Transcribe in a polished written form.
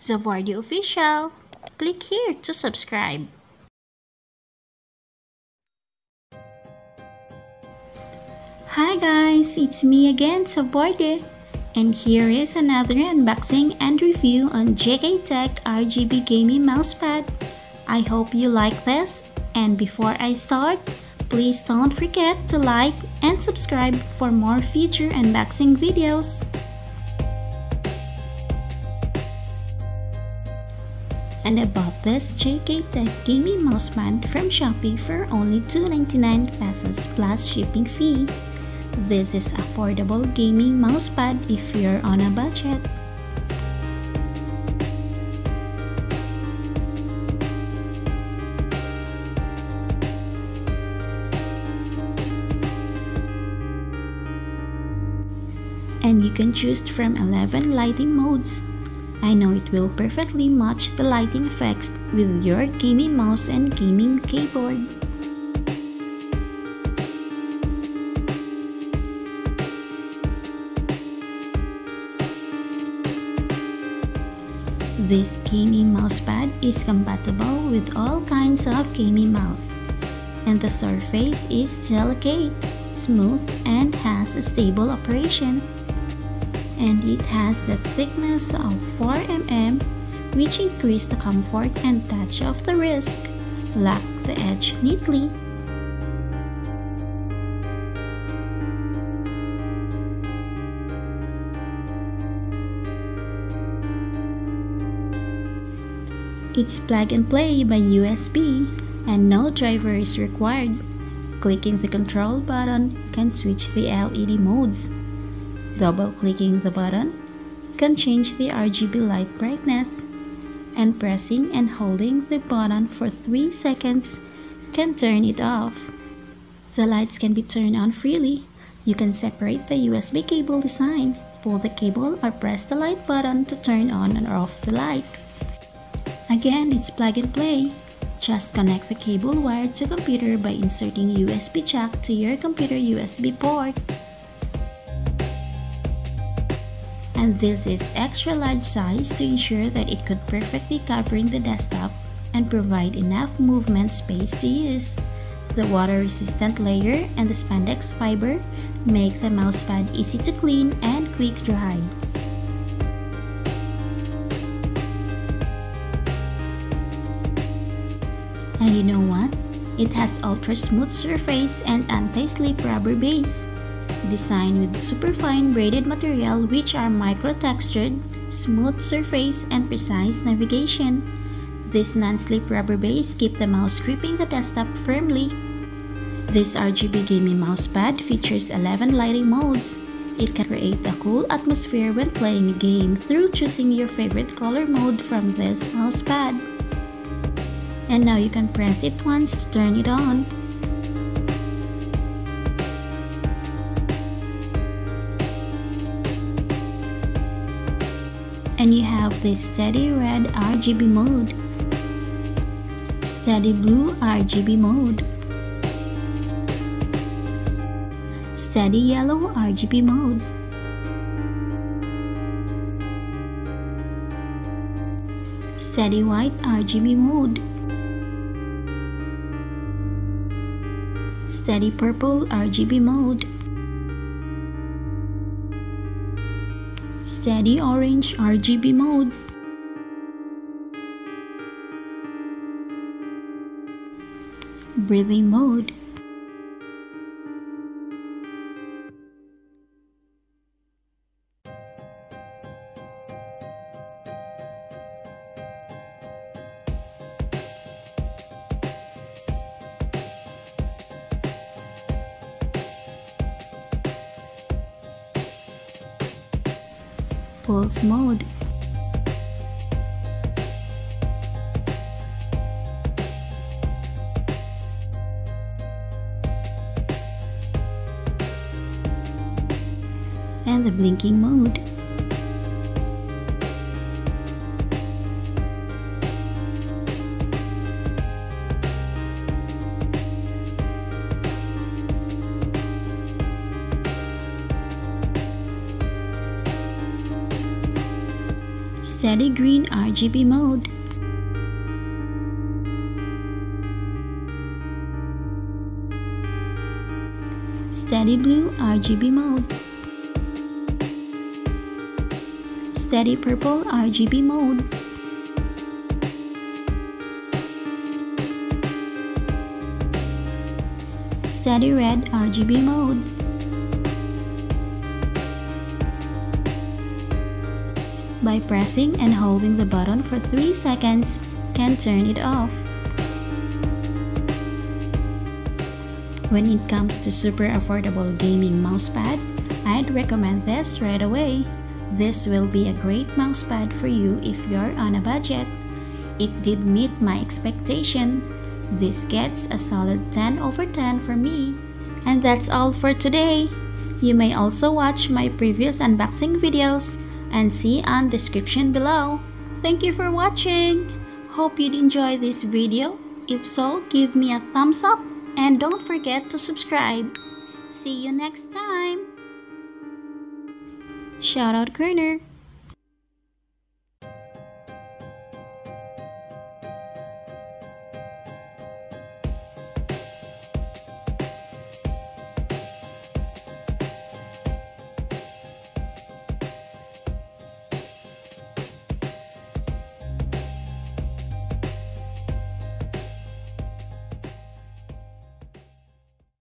Zavardi Official. Click here to subscribe. Hi guys, it's me again, Zavardi. And here is another unboxing and review on JKTECH RGB Gaming Mousepad. I hope you like this, and before I start, please don't forget to like and subscribe for more future unboxing videos. And I bought this JKTECH Gaming Mousepad from Shopee for only 299 pesos plus shipping fee. This is affordable gaming mousepad if you're on a budget. And you can choose from 11 lighting modes. I know it will perfectly match the lighting effects with your gaming mouse and gaming keyboard. This gaming mousepad is compatible with all kinds of gaming mouse, and the surface is delicate, smooth, and has a stable operation. And it has the thickness of 4 mm, which increase the comfort and touch of the wrist. Lock the edge neatly. It's plug and play by USB, and no driver is required. Clicking the control button can switch the LED modes. Double-clicking the button can change the RGB light brightness, and pressing and holding the button for 3 seconds can turn it off. The lights can be turned on freely. You can separate the USB cable design, pull the cable, or press the light button to turn on or off the light. Again, it's plug and play. Just connect the cable wire to computer by inserting USB jack to your computer USB port. And this is extra large size to ensure that it could perfectly covering the desktop and provide enough movement space to use. The water-resistant layer and the spandex fiber make the mousepad easy to clean and quick dry. And you know what? It has ultra smooth surface and anti-slip rubber base. Designed with superfine braided material which are micro-textured, smooth surface, and precise navigation. This non-slip rubber base keeps the mouse gripping the desktop firmly. This RGB gaming mousepad features 11 lighting modes. It can create a cool atmosphere when playing a game through choosing your favorite color mode from this mousepad. And now you can press it once to turn it on. And you have the steady red RGB mode, steady blue RGB mode, steady yellow RGB mode, steady white RGB mode, steady purple RGB mode, steady orange RGB mode, breathing mode, pulse mode, and the blinking mode. Steady green RGB mode, steady blue RGB mode, steady purple RGB mode, steady red RGB mode, by pressing and holding the button for 3 seconds, can turn it off. When it comes to super affordable gaming mousepad, I'd recommend this right away. This will be a great mousepad for you if you're on a budget. It did meet my expectation. This gets a solid 10 over 10 for me. And that's all for today. You may also watch my previous unboxing videos and see on description below. Thank you for watching. Hope you'd enjoy this video. If so, give me a thumbs up and don't forget to subscribe. See you next time. Shoutout Corner.